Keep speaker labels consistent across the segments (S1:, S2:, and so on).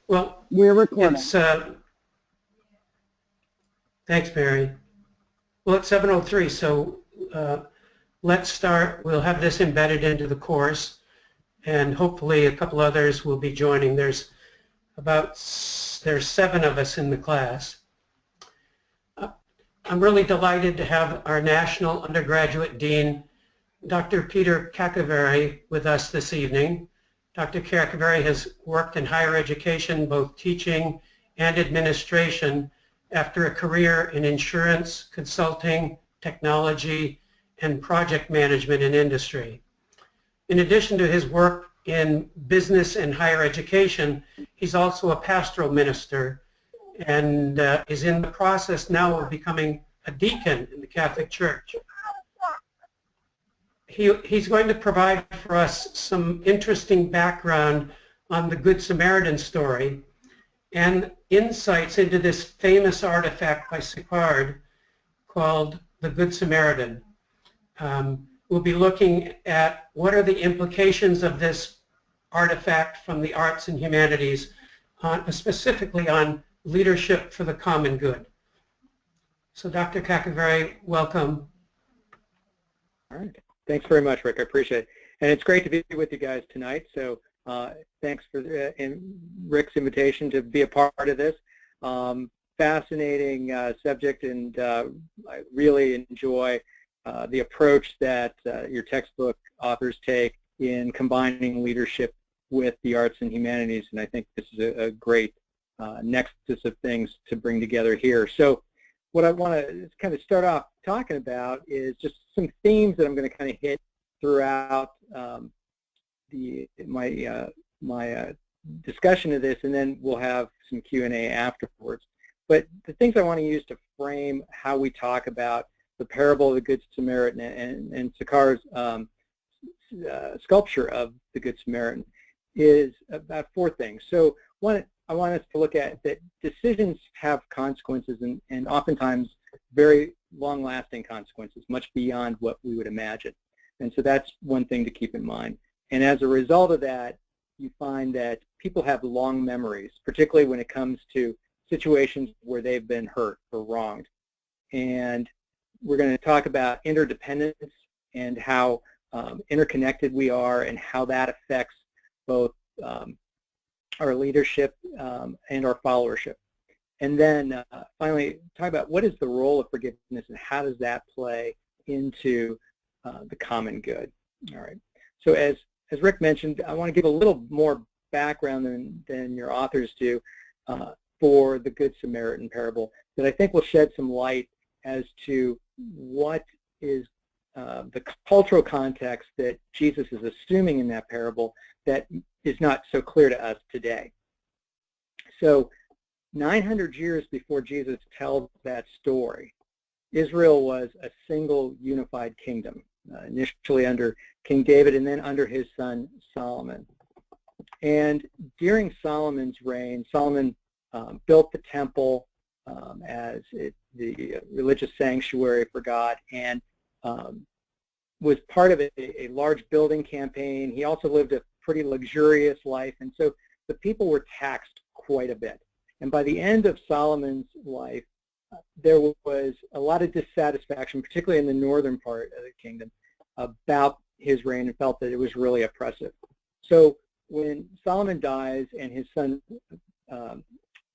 S1: Well,
S2: We're recording.
S1: it's, thanks, Mary. Well, it's 7:03, so let's start. We'll have this embedded into the course, and hopefully a couple others will be joining. There's 7 of us in the class. I'm really delighted to have our National Undergraduate Dean, Dr. Peter Caccavari, with us this evening. Dr. Caccavari has worked in higher education, both teaching and administration, after a career in insurance, consulting, technology, and project management in industry. In addition to his work in business and higher education, he's also a pastoral minister and is in the process now of becoming a deacon in the Catholic Church. He's going to provide for us some interesting background on the Good Samaritan story and insights into this famous artifact by Caccavari called the Good Samaritan. We'll be looking at what are the implications of this artifact from the arts and humanities, specifically on leadership for the common good. So Dr. Caccavari, welcome.
S3: All right. Thanks very much, Rick. I appreciate it. And it's great to be with you guys tonight. So thanks for Rick's invitation to be a part of this. Fascinating subject, and I really enjoy the approach that your textbook authors take in combining leadership with the arts and humanities. And I think this is a great nexus of things to bring together here. So what I want to kind of start off talking about is just some themes that I'm going to kind of hit throughout my discussion of this, and then we'll have some Q&A afterwards. But the things I want to use to frame how we talk about the parable of the Good Samaritan and Caccavari's sculpture of the Good Samaritan is about 4 things. So one, I want us to look at that decisions have consequences, and oftentimes very long-lasting consequences, much beyond what we would imagine. And so that's one thing to keep in mind. And as a result of that, you find that people have long memories, particularly when it comes to situations where they've been hurt or wronged. And we're going to talk about interdependence and how interconnected we are, and how that affects both our leadership and our followership. And then finally, talk about what is the role of forgiveness and how does that play into the common good. All right. So as Rick mentioned, I want to give a little more background than your authors do for the Good Samaritan parable that I think will shed some light as to what is the cultural context that Jesus is assuming in that parable that is not so clear to us today. So 900 years before Jesus tells that story, Israel was a single unified kingdom, initially under King David and then under his son Solomon. And during Solomon's reign, Solomon built the temple as the religious sanctuary for God, and was part of a large building campaign. He also lived a pretty luxurious life, and so the people were taxed quite a bit. And by the end of Solomon's life, there was a lot of dissatisfaction, particularly in the northern part of the kingdom, about his reign, and felt that it was really oppressive. So when Solomon dies and his son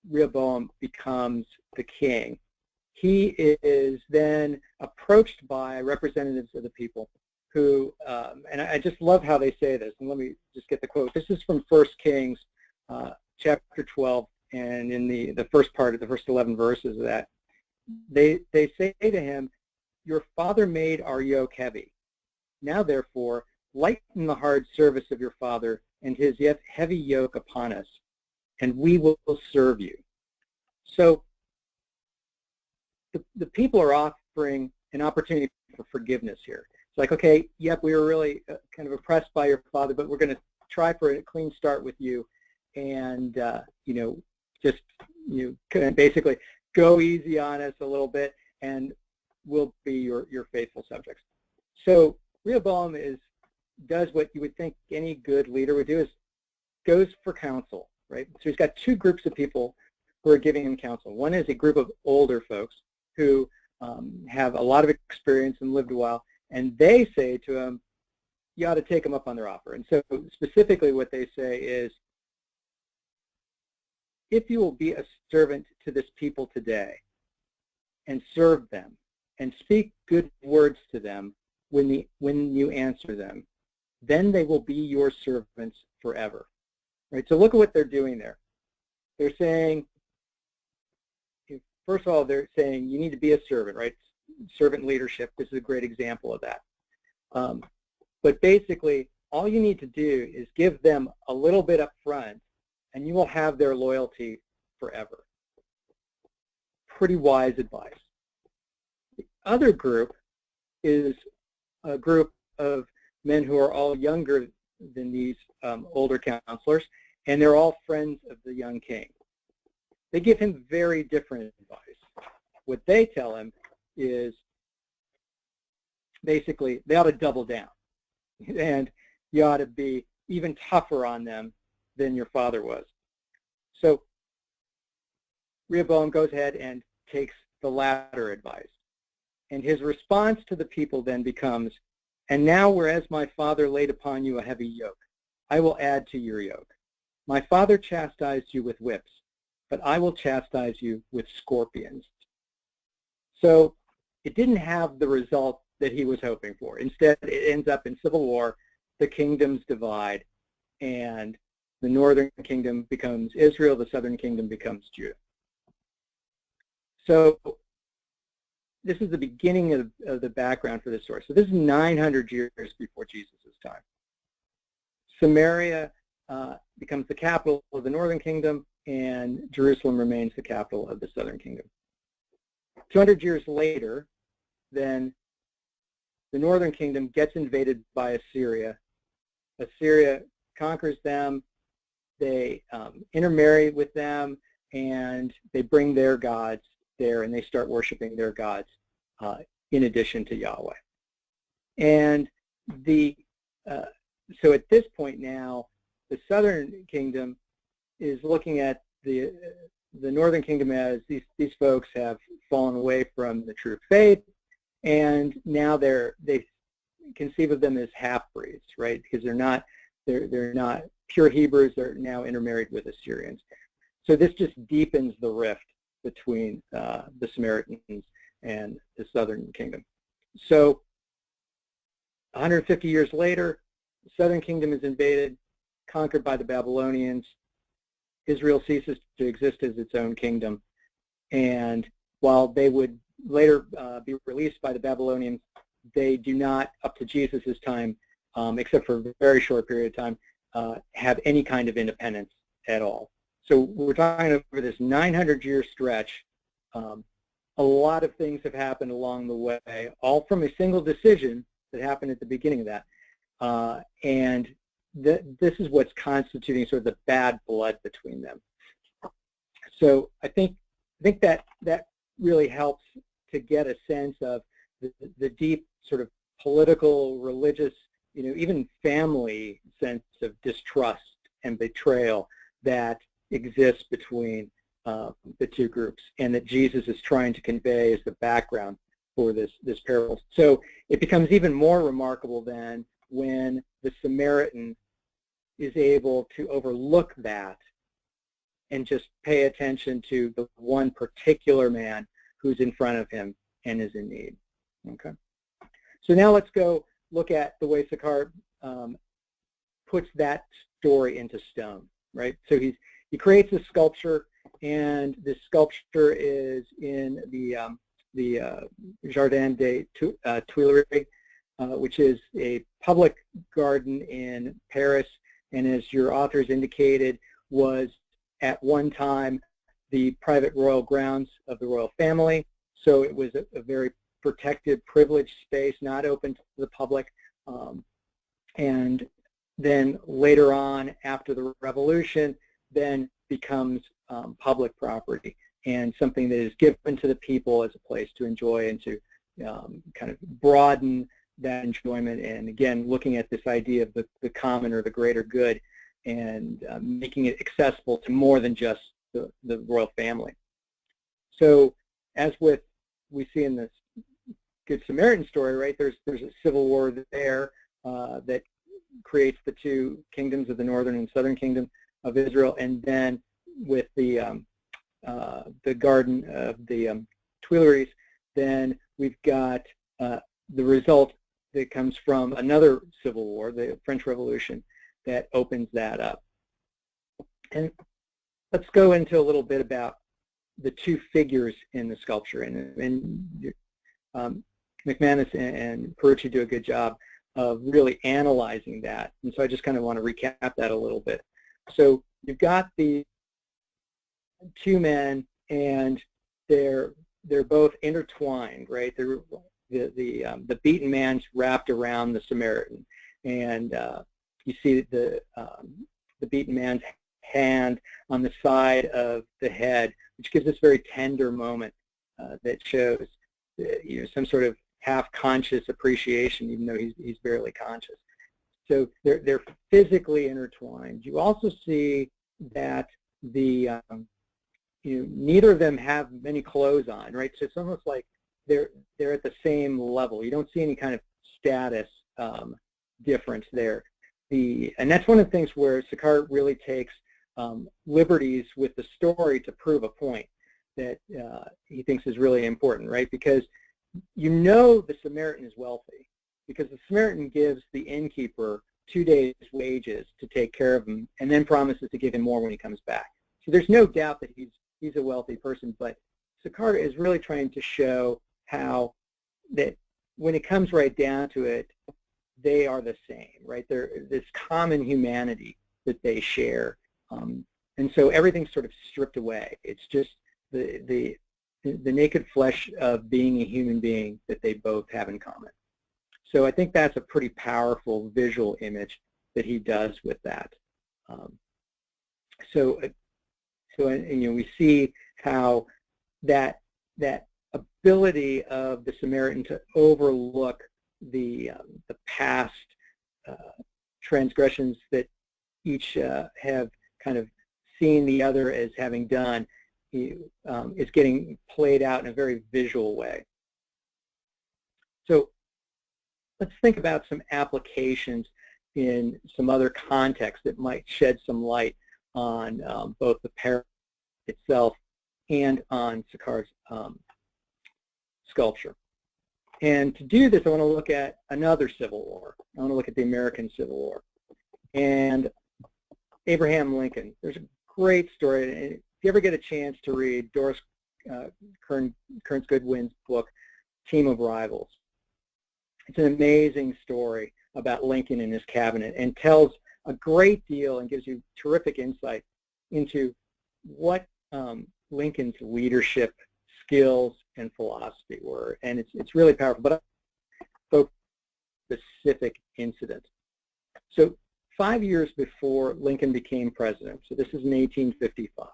S3: Rehoboam becomes the king, he is then approached by representatives of the people who, and I just love how they say this, and let me just get the quote. This is from 1 Kings chapter 12, and in the first part of the first 11 verses of that, they say to him, "Your father made our yoke heavy. Now, therefore, lighten the hard service of your father and his yet heavy yoke upon us, and we will serve you." So the people are offering an opportunity for forgiveness here. It's like, okay, yep, we were really kind of oppressed by your father, but we're going to try for a clean start with you, and just basically go easy on us a little bit, and we'll be your faithful subjects. So Rehoboam does what you would think any good leader would do, is goes for counsel right? So he's got two groups of people who are giving him counsel. One is a group of older folks who have a lot of experience and lived a while, and they say to him, you ought to take them up on their offer. And so specifically what they say is, if you will be a servant to this people today and serve them and speak good words to them when you answer them, then they will be your servants forever. Right? So look at what they're doing there. They're saying, first of all, they're saying you need to be a servant, right? Servant leadership, this is a great example of that. But basically, all you need to do is give them a little bit up front, and you will have their loyalty forever. Pretty wise advice. The other group is a group of men who are all younger than these older counselors, and they're all friends of the young king. They give him very different advice. What they tell him is basically they ought to double down, and you ought to be even tougher on them than your father was. So Rehoboam goes ahead and takes the latter advice. And his response to the people then becomes, and now whereas my father laid upon you a heavy yoke, I will add to your yoke. My father chastised you with whips, but I will chastise you with scorpions. So it didn't have the result that he was hoping for. Instead, it ends up in civil war, the kingdoms divide, and the northern kingdom becomes Israel, the southern kingdom becomes Judah. So this is the beginning of the background for this story. So this is 900 years before Jesus' time. Samaria becomes the capital of the northern kingdom, and Jerusalem remains the capital of the southern kingdom. 200 years later, then the northern kingdom gets invaded by Assyria. Assyria conquers them, they intermarry with them, and they bring their gods there, and they start worshiping their gods in addition to Yahweh. And so at this point now, the southern kingdom is looking at the northern kingdom as these folks have fallen away from the true faith, and now they conceive of them as half-breeds, right? Because they're not pure Hebrews, they're now intermarried with Assyrians. So this just deepens the rift between the Samaritans and the southern kingdom. So 150 years later, the southern kingdom is invaded, conquered by the Babylonians. Israel ceases to exist as its own kingdom. And while they would later be released by the Babylonians, they do not, up to Jesus' time, except for a very short period of time, have any kind of independence at all. So we're talking over this 900-year stretch. A lot of things have happened along the way, all from a single decision that happened at the beginning of that. And this is what's constituting sort of the bad blood between them. So I think that really helps to get a sense of the deep sort of political, religious, even family sense of distrust and betrayal that exists between the two groups, and that Jesus is trying to convey as the background for this parable. So it becomes even more remarkable then when the Samaritan is able to overlook that and just pay attention to the one particular man who's in front of him and is in need. Okay. So now let's go look at the way Caccavari puts that story into stone, right? So he creates a sculpture, and this sculpture is in the Jardin des Tuileries, which is a public garden in Paris, and as your authors indicated, was at one time the private royal grounds of the royal family. So it was a very protected, privileged space, not open to the public. And then later on, after the revolution, then becomes public property and something that is given to the people as a place to enjoy and to kind of broaden that enjoyment. And again, looking at this idea of the common or the greater good, making it accessible to more than just the royal family. So as with we see in this Good Samaritan story, right, there's a civil war there that creates the two kingdoms of the northern and southern kingdom of Israel, and then with the Garden of the Tuileries, then we've got the result that comes from another civil war, the French Revolution, that opens that up. And let's go into a little bit about the two figures in the sculpture. And McManus and Perucci do a good job of really analyzing that. And so I just kind of want to recap that a little bit. So you've got the two men, and they're both intertwined, right? The beaten man's wrapped around the Samaritan, and you see the beaten man's hand on the side of the head, which gives this very tender moment that shows some sort of half-conscious appreciation, even though he's barely conscious. So they're physically intertwined. You also see that neither of them have many clothes on, right? So it's almost like they're at the same level. You don't see any kind of status difference there. And that's one of the things where Caccavari really takes liberties with the story to prove a point that he thinks is really important, right? Because the Samaritan is wealthy, because the Samaritan gives the innkeeper 2 days' wages to take care of him, and then promises to give him more when he comes back. So there's no doubt that he's a wealthy person, but Caccavari is really trying to show how that when it comes right down to it, they are the same, right? They're this common humanity that they share, and so everything's sort of stripped away. It's just the naked flesh of being a human being that they both have in common. So I think that's a pretty powerful visual image that he does with that. So we see how that ability of the Samaritan to overlook the past transgressions that each have kind of seen the other as having done is getting played out in a very visual way. So let's think about some applications in some other contexts that might shed some light on both the parable itself and on Caccavari's sculpture. And to do this, I want to look at another Civil War. I want to look at the American Civil War. And Abraham Lincoln. There's a great story. If you ever get a chance to read Doris Kearns Goodwin's book, Team of Rivals, it's an amazing story about Lincoln and his cabinet, and tells a great deal and gives you terrific insight into what Lincoln's leadership skills and philosophy were. And it's really powerful, but a specific incident. So 5 years before Lincoln became president, so this is in 1855,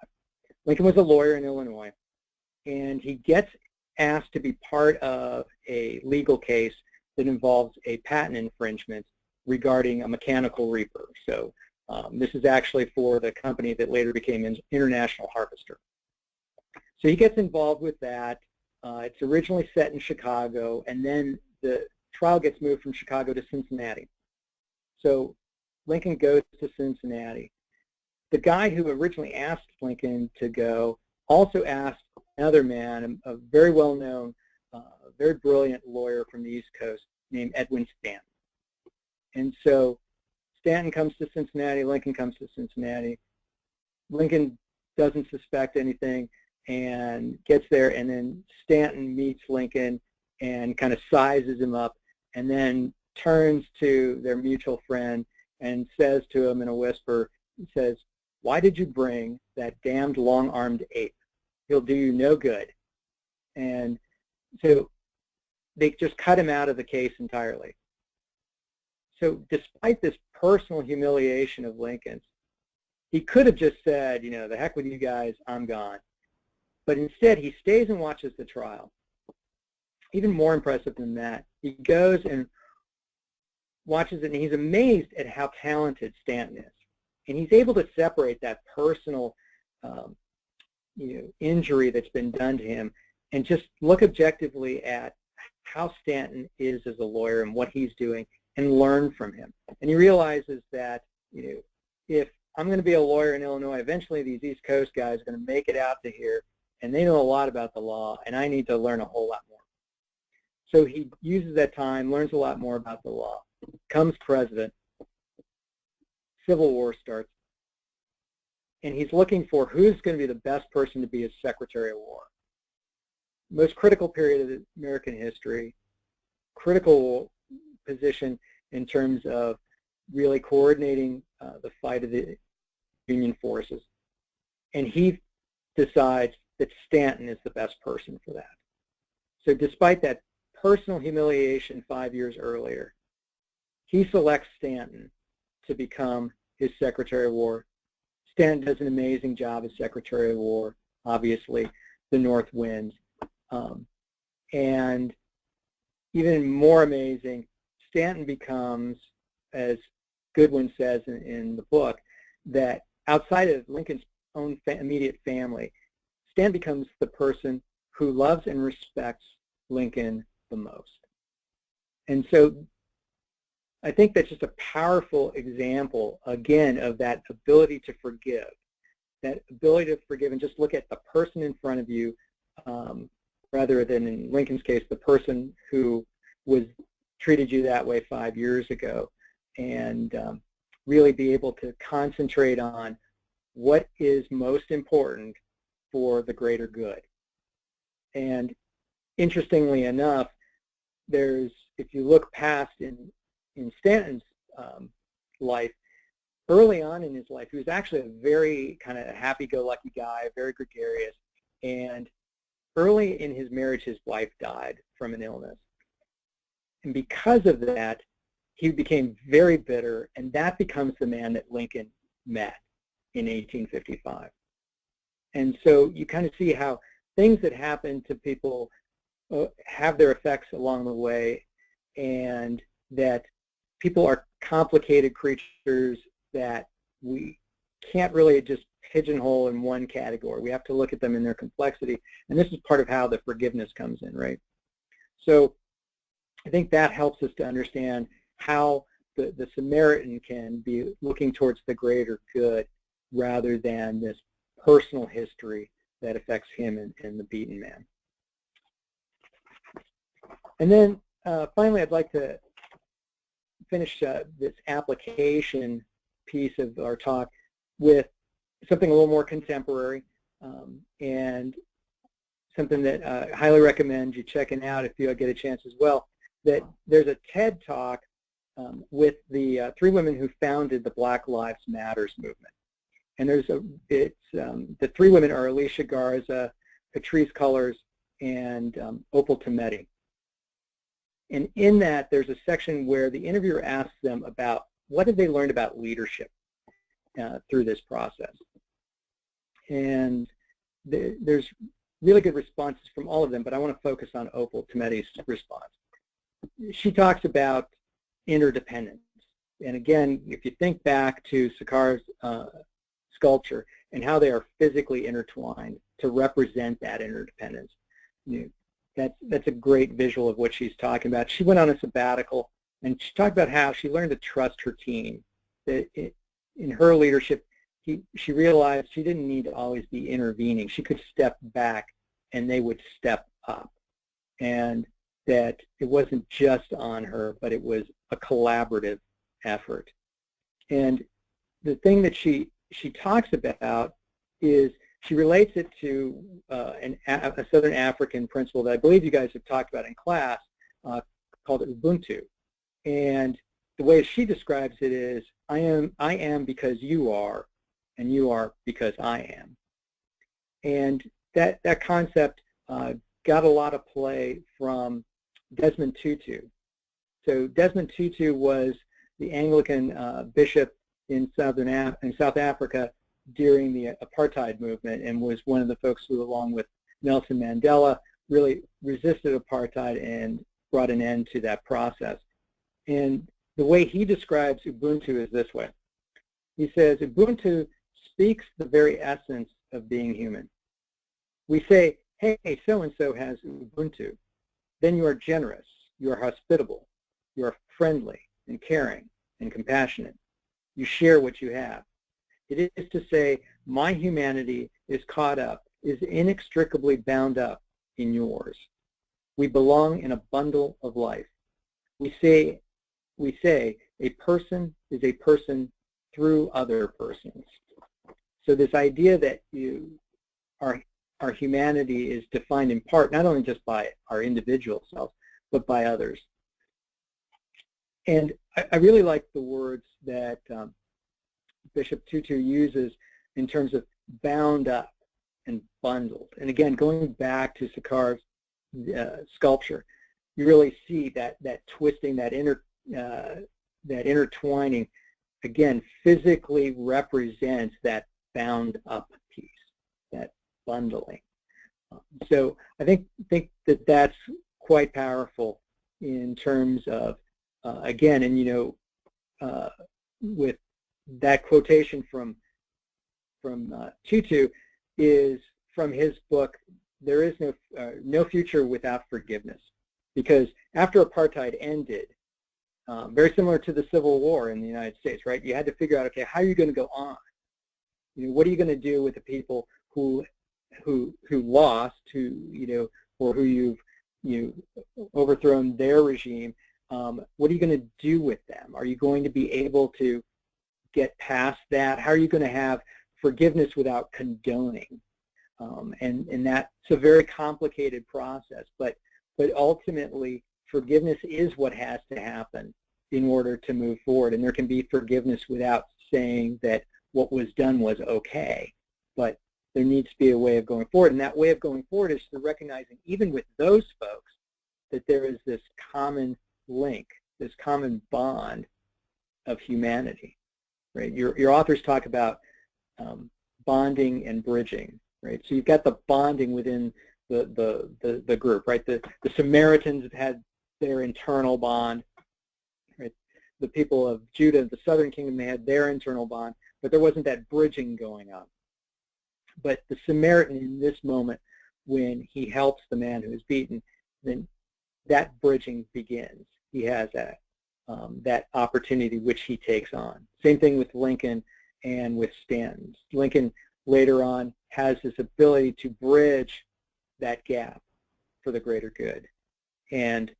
S3: Lincoln was a lawyer in Illinois, and he gets asked to be part of a legal case that involves a patent infringement regarding a mechanical reaper. So this is actually for the company that later became International Harvester. So he gets involved with that. It's originally set in Chicago, and then the trial gets moved from Chicago to Cincinnati. So Lincoln goes to Cincinnati. The guy who originally asked Lincoln to go also asked another man, a very well-known, very brilliant lawyer from the East Coast named Edwin Stanton. And so Stanton comes to Cincinnati, Lincoln comes to Cincinnati. Lincoln doesn't suspect anything and gets there, and then Stanton meets Lincoln and kind of sizes him up, and then turns to their mutual friend and says to him in a whisper, he says, "Why did you bring that damned long-armed ape? He'll do you no good." And so they just cut him out of the case entirely. So despite this personal humiliation of Lincoln's, he could have just said, you know, the heck with you guys, I'm gone. But instead, he stays and watches the trial. Even more impressive than that, he goes and watches it, and he's amazed at how talented Stanton is. And he's able to separate that personal injury that's been done to him and just look objectively at how Stanton is as a lawyer and what he's doing and learn from him. And he realizes that if I'm going to be a lawyer in Illinois, eventually these East Coast guys are going to make it out to here, and they know a lot about the law, and I need to learn a whole lot more. So he uses that time, learns a lot more about the law, becomes president, Civil War starts, and he's looking for who's going to be the best person to be his Secretary of War. Most critical period of American history, critical position in terms of really coordinating the fight of the Union forces. And he decides that Stanton is the best person for that. So despite that personal humiliation 5 years earlier, he selects Stanton to become his Secretary of War. Stanton does an amazing job as Secretary of War. Obviously, the North wins. And even more amazing, Stanton becomes, as Goodwin says in the book, that outside of Lincoln's own immediate family, Stanton becomes the person who loves and respects Lincoln the most. And so I think that's just a powerful example, again, of that ability to forgive, and just look at the person in front of you, rather than, in Lincoln's case, the person who treated you that way 5 years ago, and really be able to concentrate on what is most important for the greater good. And interestingly enough, if you look past in Stanton's life, early on in his life, he was actually a very kind of happy-go-lucky guy, very gregarious, and early in his marriage, his wife died from an illness. And because of that, he became very bitter, and that becomes the man that Lincoln met in 1855. And so you kind of see how things that happen to people have their effects along the way, and that people are complicated creatures that we can't really just pigeonhole in one category. We have to look at them in their complexity, and this is part of how the forgiveness comes in, right? So I think that helps us to understand how the Samaritan can be looking towards the greater good rather than this personal history that affects him and the beaten man. And then finally, I'd like to finish this application piece of our talk with something a little more contemporary, and something that I highly recommend you checking out if you get a chance as well. That there's a TED Talk with the 3 women who founded the Black Lives Matters movement. And the 3 women are Alicia Garza, Patrisse Cullors, and Opal Tometi. And in that, there's a section where the interviewer asks them about what have they learned about leadership through this process. And there's really good responses from all of them, but I want to focus on Opal Tometi's response. She talks about interdependence. And again, if you think back to Sakar's sculpture and how they are physically intertwined to represent that interdependence, that's a great visual of what she's talking about. She went on a sabbatical, and she talked about how she learned to trust her team. That in her leadership, she realized she didn't need to always be intervening. She could step back, and they would step up. And that it wasn't just on her, but it was a collaborative effort. And the thing that she talks about is she relates it to a Southern African principle that I believe you guys have talked about in class, called Ubuntu. And the way she describes it is, I am because you are, and you are because I am. And that concept got a lot of play from Desmond Tutu. So Desmond Tutu was the Anglican bishop in South Africa during the apartheid movement, and was one of the folks who, along with Nelson Mandela, really resisted apartheid and brought an end to that process. And the way he describes Ubuntu is this way: He says, Ubuntu speaks the very essence of being human. We say, hey, so-and-so has Ubuntu. Then you are generous, you are hospitable, you are friendly and caring and compassionate. You share what you have. It is to say, my humanity is caught up, is inextricably bound up in yours. We belong in a bundle of life. We say a person is a person through other persons. So this idea that our humanity is defined in part not only just by our individual self, but by others. And I really like the words that Bishop Tutu uses in terms of bound up and bundled. And again, going back to Caccar's sculpture, you really see that twisting, that intertwining, again, physically represents that bound up piece, that bundling. So I think that that's quite powerful in terms of, again, and with that quotation from Tutu is from his book, There is no future without forgiveness. Because after apartheid ended, very similar to the Civil War in the United States, right? You had to figure out, okay, how are you going to go on? What are you going to do with the people who lost, or who you've overthrown their regime? What are you going to do with them? Are you going to be able to get past that? How are you going to have forgiveness without condoning? And that's a very complicated process, but ultimately forgiveness is what has to happen in order to move forward. And there can be forgiveness without saying that what was done was okay, but there needs to be a way of going forward. And that way of going forward is to recognizing, even with those folks, that there is this common link, this common bond of humanity, right? Your authors talk about bonding and bridging, right? So you've got the bonding within the group, right? The Samaritans have had their internal bond, right? The people of Judah, the southern kingdom, they had their internal bond, but there wasn't that bridging going on. But the Samaritan in this moment, when he helps the man who is beaten, then that bridging begins. He has that opportunity which he takes on. Same thing with Lincoln and with Stanton. Lincoln later on has this ability to bridge that gap for the greater good. And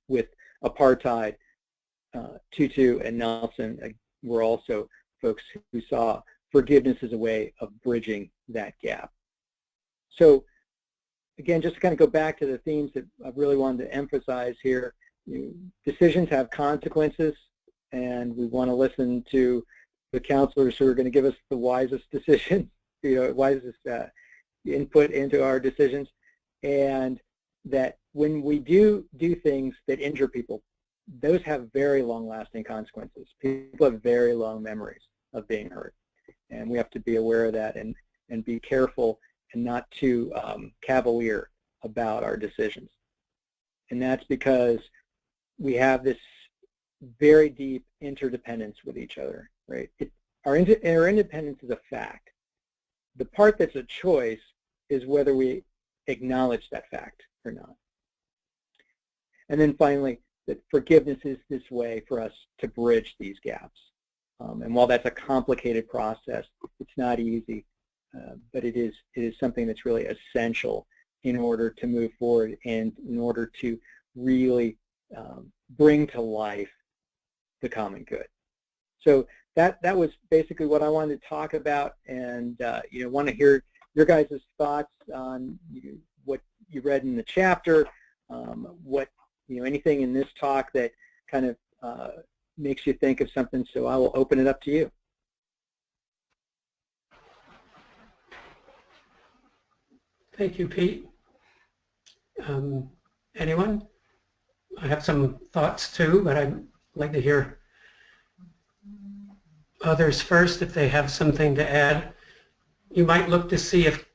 S3: with apartheid, Tutu and Nelson were also folks who saw forgiveness as a way of bridging that gap. So again, just to kind of go back to the themes that I really wanted to emphasize here, decisions have consequences, and we want to listen to the counselors who are going to give us the wisest decision, wisest input into our decisions, and that when we do things that injure people, those have very long-lasting consequences. People have very long memories of being hurt, and we have to be aware of that and be careful and not too cavalier about our decisions. And that's because we have this very deep interdependence with each other, right? Our independence is a fact. The part that's a choice is whether we acknowledge that fact or not. And then finally, that forgiveness is this way for us to bridge these gaps. And while that's a complicated process, it's not easy, but it is something that's really essential in order to move forward and in order to really bring to life the common good. So that was basically what I wanted to talk about, and want to hear your guys' thoughts on what you read in the chapter, what anything in this talk that kind of makes you think of something. So I will open it up to you.
S1: Thank you, Pete. Anyone? I have some thoughts too, but I'd like to hear others first if they have something to add. You might look to see if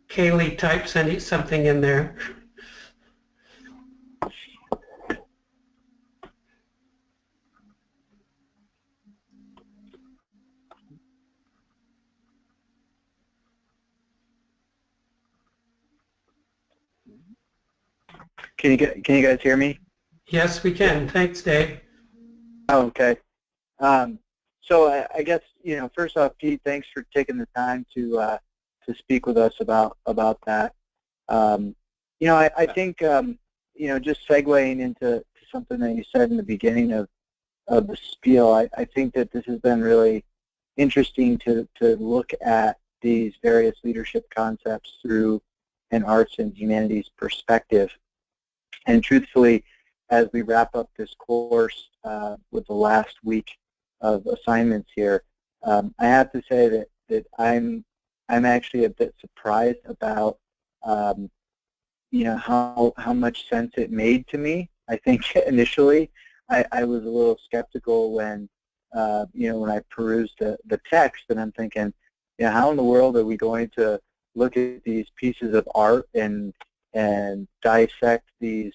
S1: Kaylee types something in there.
S2: Can you guys hear me?
S1: Yes, we can. Thanks, Dave.
S2: Oh, okay. So I guess, first off, Pete, thanks for taking the time to speak with us about that. I think just segueing into something that you said in the beginning of the spiel, I think that this has been really interesting to look at these various leadership concepts through an arts and humanities perspective. And truthfully, as we wrap up this course with the last week of assignments here, I have to say that I'm actually a bit surprised about how much sense it made to me. I think initially I was a little skeptical when when I perused the text, and I'm thinking, how in the world are we going to look at these pieces of art and dissect these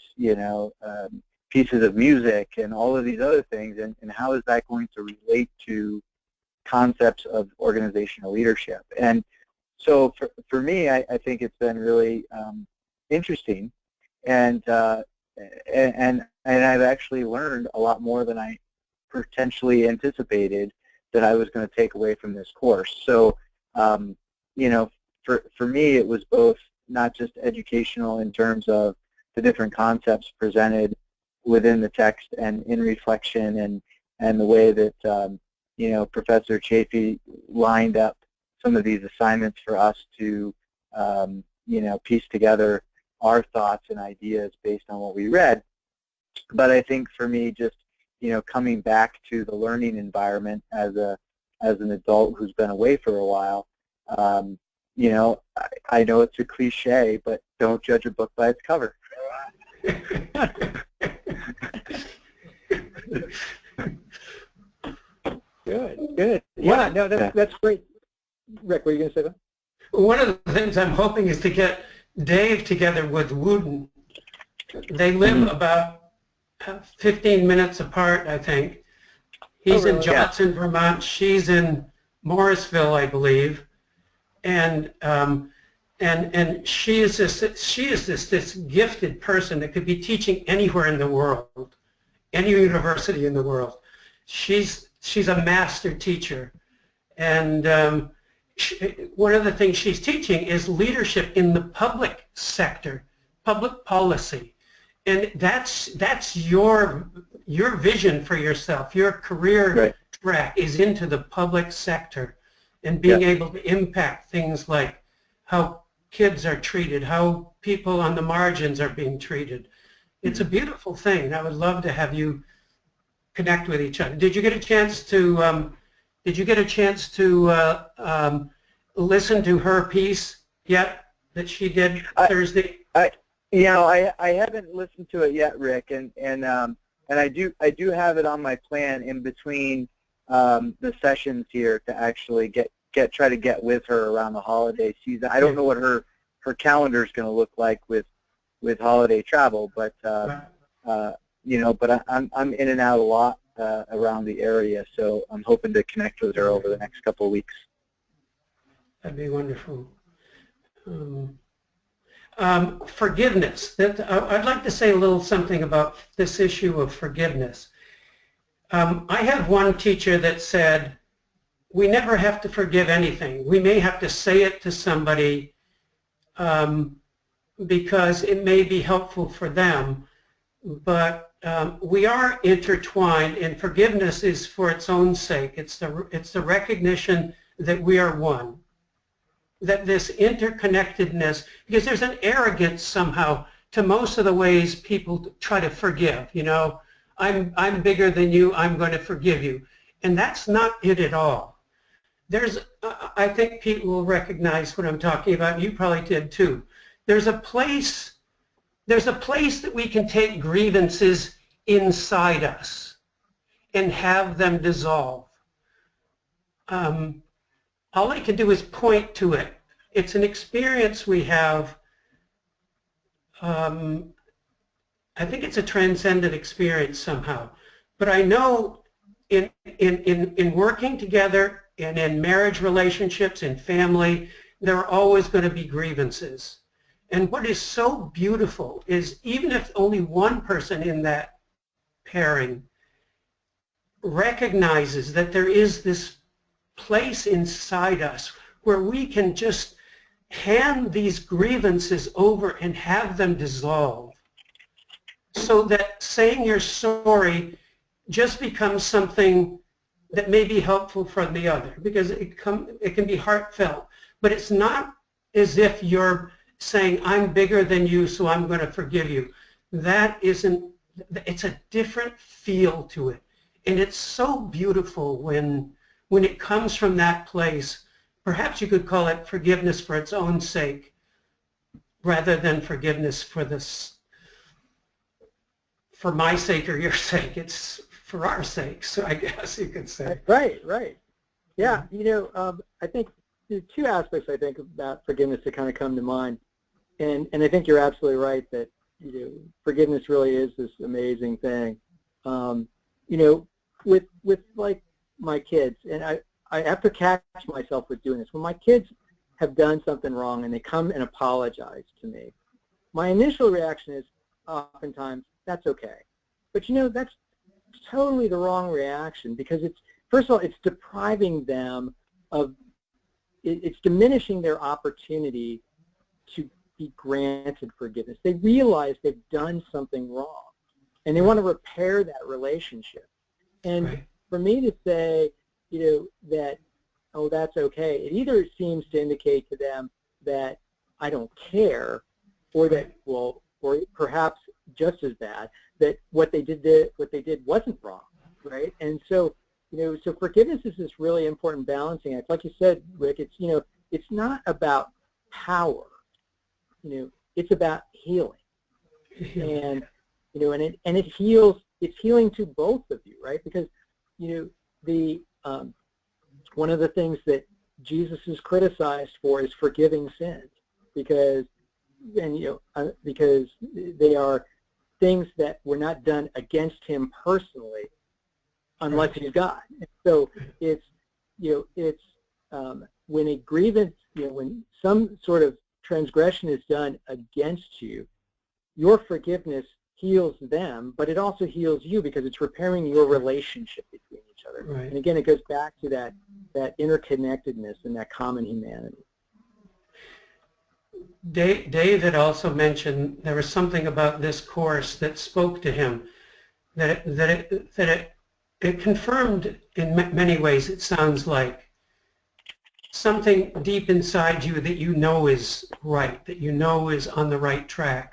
S2: pieces of music and all of these other things, and how is that going to relate to concepts of organizational leadership? And so for me, I think it's been really interesting, and I've actually learned a lot more than I potentially anticipated that I was going to take away from this course. So for me, it was both not just educational in terms of the different concepts presented within the text and in reflection, and the way that Professor Chafee lined up some of these assignments for us to piece together our thoughts and ideas based on what we read. But I think for me, just coming back to the learning environment as an adult who's been away for a while, I know it's a cliche, but don't judge a book by its cover.
S3: Good. Yeah, no, that's great. Rick, were you going to say that?
S1: One of the things I'm hoping is to get Dave together with Wooten. They live about 15 minutes apart, I think. He's in Johnson, Vermont. She's in Morrisville, I believe. And she is this gifted person that could be teaching anywhere in the world, any university in the world. She's a master teacher, and one of the things she's teaching is leadership in the public sector, public policy, and that's your vision for yourself. Your career track is into the public sector, and being able to impact things like how kids are treated, how people on the margins are being treated. It's a beautiful thing. I would love to have you connect with each other. Did you get a chance to listen to her piece yet that she did Thursday?
S2: I haven't listened to it yet, Rick, and I do have it on my plan in between the sessions here to actually try to get with her around the holiday season. I don't know what her calendar is going to look like with holiday travel, but but I'm in and out a lot around the area, so I'm hoping to connect with her over the next couple of weeks.
S1: That'd be wonderful. Forgiveness. I'd like to say a little something about this issue of forgiveness. I had one teacher that said, we never have to forgive anything. We may have to say it to somebody because it may be helpful for them, but we are intertwined, and forgiveness is for its own sake. It's the recognition that we are one, that this interconnectedness, because there's an arrogance somehow to most of the ways people try to forgive. I'm bigger than you, I'm going to forgive you. And that's not it at all. I think Pete will recognize what I'm talking about. You probably did too. There's a place that we can take grievances inside us and have them dissolve. All I can do is point to it. It's an experience we have. I think it's a transcendent experience somehow. But I know in working together and in marriage relationships and family, there are always going to be grievances. And what is so beautiful is even if only one person in that pairing recognizes that there is this place inside us where we can just hand these grievances over and have them dissolve, so that saying you're sorry just becomes something that may be helpful for the other, because it can be heartfelt, but it's not as if you're saying, I'm bigger than you, so I'm going to forgive you. That isn't, it's a different feel to it. And it's so beautiful when it comes from that place. Perhaps you could call it forgiveness for its own sake, rather than forgiveness for my sake or your sake. It's for our sakes, I guess you could say.
S3: Right, right. Yeah, I think there's two aspects I think about forgiveness that kind of come to mind. And I think you're absolutely right that forgiveness really is this amazing thing. With like my kids, and I have to catch myself with doing this. When my kids have done something wrong and they come and apologize to me, my initial reaction is oftentimes, that's okay. But that's totally the wrong reaction, because first of all, it's depriving them of, it's diminishing their opportunity to be granted forgiveness. They realize they've done something wrong, and they want to repair that relationship. And
S1: Right.
S3: For me to say, that, oh, that's okay, it either seems to indicate to them that I don't care, or that, well, or perhaps just as bad, that what they did wasn't wrong, right? And so, so forgiveness is this really important balancing act. Like you said, Rick, it's not about power. It's about healing, and and it heals. It's healing to both of you, right? Because the one of the things that Jesus is criticized for is forgiving sins, because they are things that were not done against him personally, unless he's God. And so it's when a grievance, when some sort of transgression is done against you, your forgiveness heals them, but it also heals you, because it's repairing your relationship between each other.
S1: Right.
S3: And again, it goes back to that interconnectedness and that common humanity.
S1: David also mentioned there was something about this course that spoke to him, that it confirmed in many ways, it sounds like, something deep inside you that is right, that is on the right track.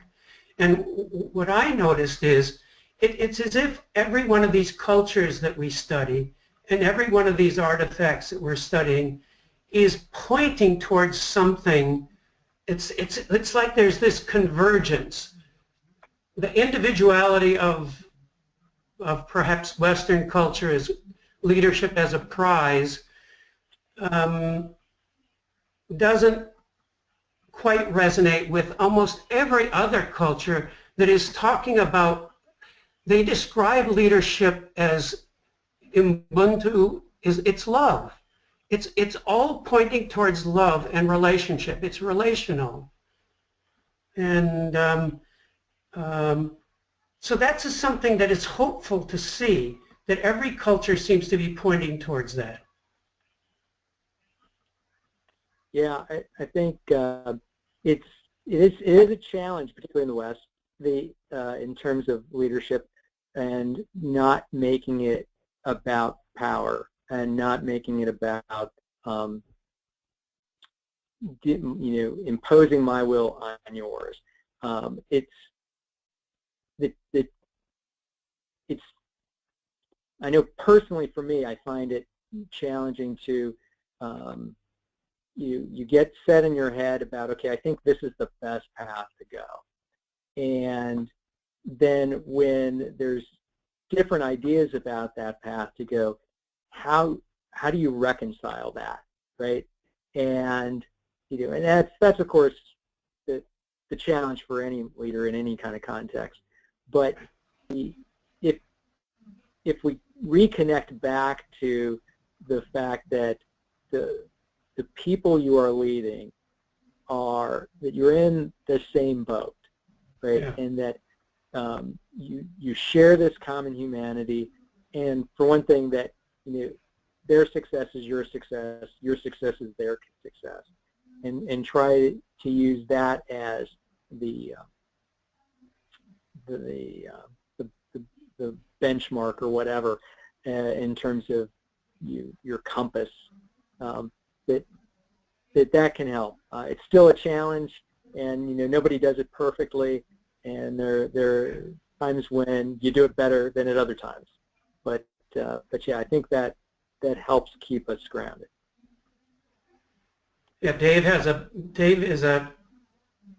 S1: And what I noticed is it's as if every one of these cultures that we study and every one of these artifacts that we're studying is pointing towards something. It's like there's this convergence. The individuality of perhaps Western culture is leadership as a prize, doesn't quite resonate with almost every other culture that is talking about, they describe leadership as Ubuntu, it's love. It's all pointing towards love and relationship. It's relational. And so that's just something that is hopeful to see, that every culture seems to be pointing towards that.
S3: Yeah, I think it is a challenge, particularly in the West, in terms of leadership, and not making it about power, and not making it about imposing my will on yours. I know personally for me, I find it challenging to you get set in your head about, okay, I think this is the best path to go. And then when there's different ideas about that path to go, how do you reconcile that, right? And and that's of course the challenge for any leader in any kind of context. But if we reconnect back to the fact that the people you are leading you're in the same boat, right?
S1: Yeah.
S3: And that you share this common humanity, and for one thing, that their success is your success is their success, and try to use that as the benchmark or whatever in terms of your compass. That can help. It's still a challenge, and nobody does it perfectly, and there are times when you do it better than at other times. But yeah, I think that helps keep us grounded.
S1: Yeah, Dave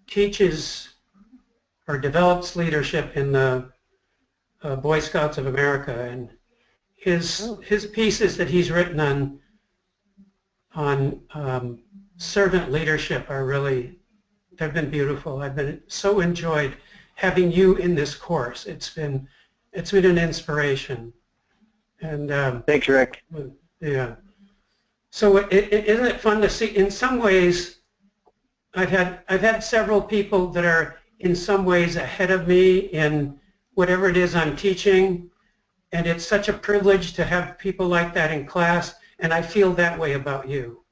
S1: teaches or develops leadership in the Boy Scouts of America, and his pieces that he's written on servant leadership they've been beautiful. I've been so enjoyed having you in this course. It's been an inspiration. And
S2: Thanks, Rick.
S1: yeah. So isn't it fun to see? In some ways, I've had several people that are in some ways ahead of me in whatever it is I'm teaching, and it's such a privilege to have people like that in class, and I feel that way about you.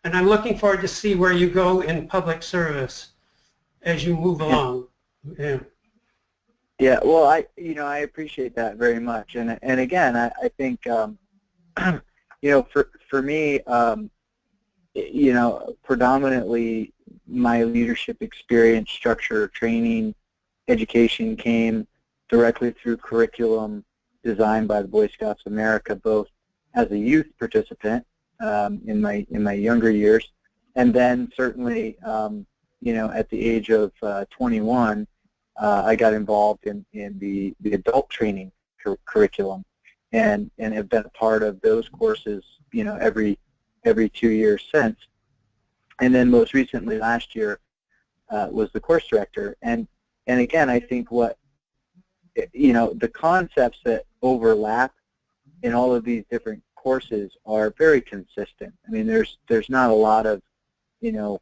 S1: And I'm looking forward to see where you go in public service as you move along. Yeah.
S2: Yeah. Well, I appreciate that very much, and again, I think for me, predominantly my leadership experience, structure, training, education came directly through curriculum designed by the Boy Scouts of America, both as a youth participant in my younger years, and then certainly at the age of 21, I got involved in the adult training curriculum, and have been a part of those courses every 2 years since. And then most recently last year was the course director, and again, I think the concepts that overlap in all of these different courses are very consistent. I mean, there's not a lot of new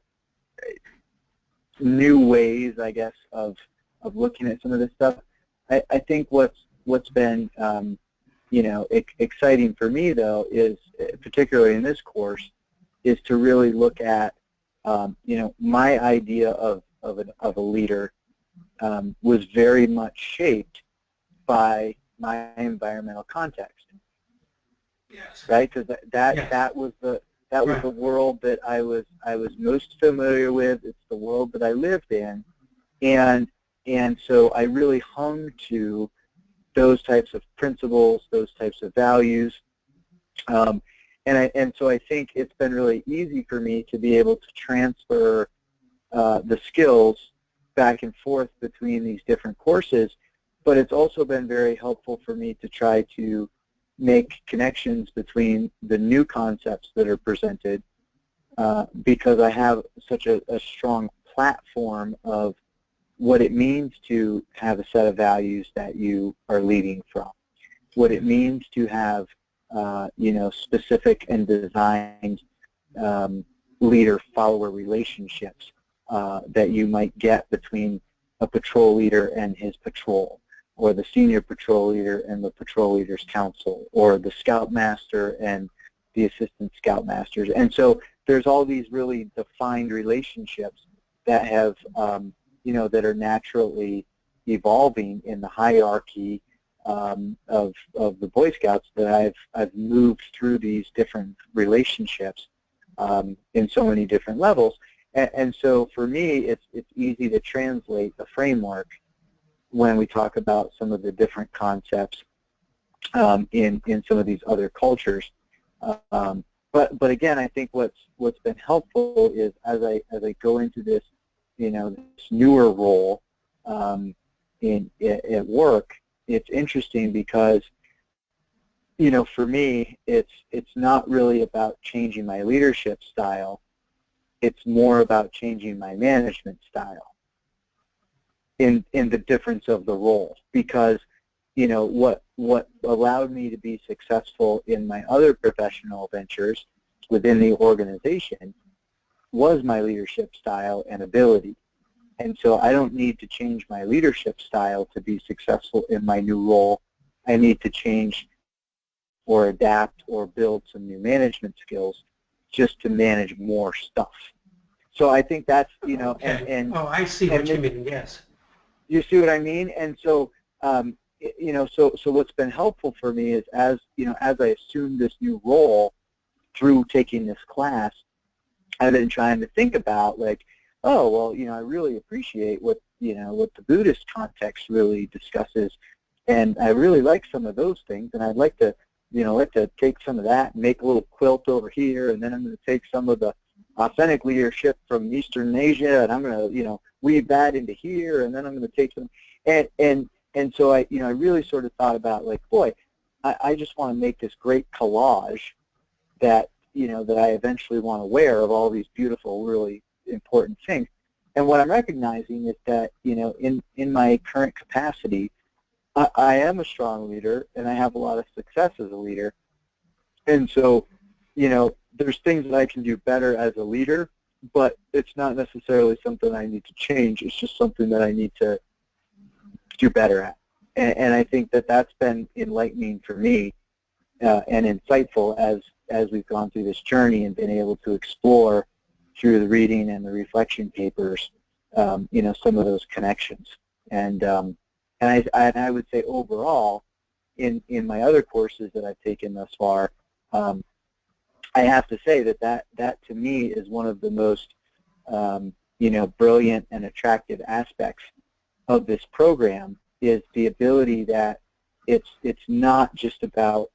S2: ways, I guess, of looking at some of this stuff. I think what's been exciting for me, though, is particularly in this course, is to really look at my idea of a leader was very much shaped by my environmental context.
S1: Yes.
S2: Right, because that was the world that I was most familiar with. It's the world that I lived in, and so I really hung to those types of principles, those types of values, and so I think it's been really easy for me to be able to transfer the skills back and forth between these different courses. But it's also been very helpful for me to try to make connections between the new concepts that are presented because I have such a strong platform of what it means to have a set of values that you are leading from, what it means to have specific and designed leader-follower relationships that you might get between a patrol leader and his patrol, or the senior patrol leader and the patrol leaders council, or the scoutmaster and the assistant scoutmasters. And so there's all these really defined relationships that have, that are naturally evolving in the hierarchy of the Boy Scouts, that I've moved through these different relationships in so many different levels. And so for me, it's easy to translate the framework when we talk about some of the different concepts in some of these other cultures. But again, I think what's been helpful is as I go into this this newer role at work, it's interesting because for me it's not really about changing my leadership style. It's more about changing my management style in the difference of the role, because what allowed me to be successful in my other professional ventures within the organization was my leadership style and ability. And so I don't need to change my leadership style to be successful in my new role. I need to change or adapt or build some new management skills just to manage more stuff. So I think that's, you know,
S1: Okay.
S2: and
S1: oh, I see what you mean, yes.
S2: you see what I mean? And so, you know, so what's been helpful for me is as, you know, as I assume this new role through taking this class, I've been trying to think about like, oh, well, you know, I really appreciate what, you know, what the Buddhist context really discusses, and I really like some of those things, and I'd like to, you know, take some of that and make a little quilt over here, and then I'm going to take some of the authentic leadership from Eastern Asia, and I'm going to, you know, weave that into here, and then I'm going to take some, and so I, you know, I really sort of thought about like, boy, I just want to make this great collage that, you know, that I eventually want to wear of all these beautiful, really important things. And what I'm recognizing is that, you know, in my current capacity, I am a strong leader, and I have a lot of success as a leader. And so, you know, there's things that I can do better as a leader, but it's not necessarily something I need to change. It's just something that I need to do better at. And I think that that's been enlightening for me and insightful as we've gone through this journey and been able to explore through the reading and the reflection papers, you know, some of those connections. And I would say overall, in my other courses that I've taken thus far, I have to say that to me is one of the most, you know, brilliant and attractive aspects of this program, is the ability that it's not just about,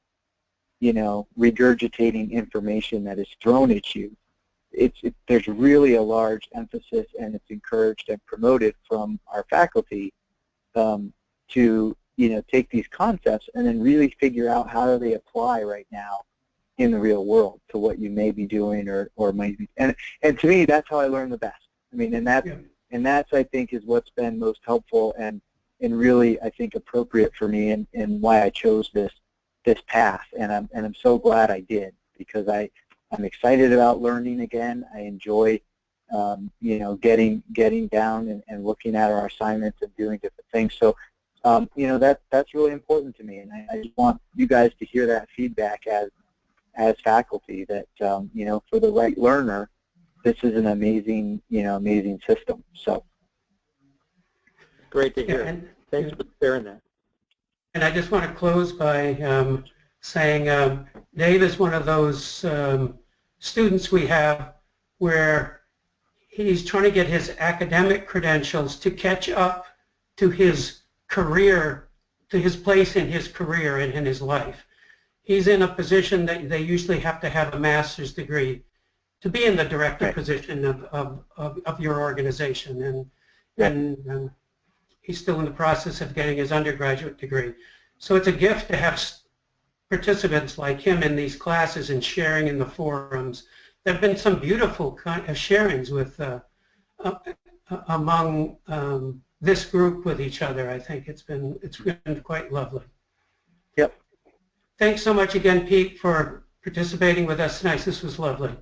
S2: you know, regurgitating information that is thrown at you. There's really a large emphasis, and it's encouraged and promoted from our faculty to, you know, take these concepts and then really figure out how do they apply right now in the real world to what you may be doing or might be. And to me, that's how I learn the best. I mean, and that's I think is what's been most helpful and really I think appropriate for me, and why I chose this path. And I'm so glad I did, because I'm excited about learning again. I enjoy, you know, getting down and looking at our assignments and doing different things. So, you know, that's really important to me, and I just want you guys to hear that feedback as faculty, that, you know, for the right learner, this is an amazing, you know, amazing system. So.
S3: Great to hear. Thanks for sharing that.
S1: And I just want to close by saying Dave is one of those students we have where he's trying to get his academic credentials to catch up to his career, to his place in his career and in his life. He's in a position that they usually have to have a master's degree to be in the director position of your organization, and he's still in the process of getting his undergraduate degree. So it's a gift to have participants like him in these classes and sharing in the forums. There have been some beautiful sharings with among this group with each other. I think it's been quite lovely.
S2: Yep.
S1: Thanks so much again, Pete, for participating with us tonight. This was lovely.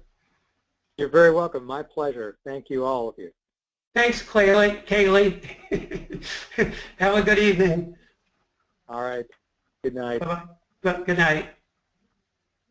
S3: You're very welcome. My pleasure. Thank you, all of you.
S1: Thanks, Kaylee. Have a good evening.
S3: All right. Good night.
S1: Bye-bye. Good night.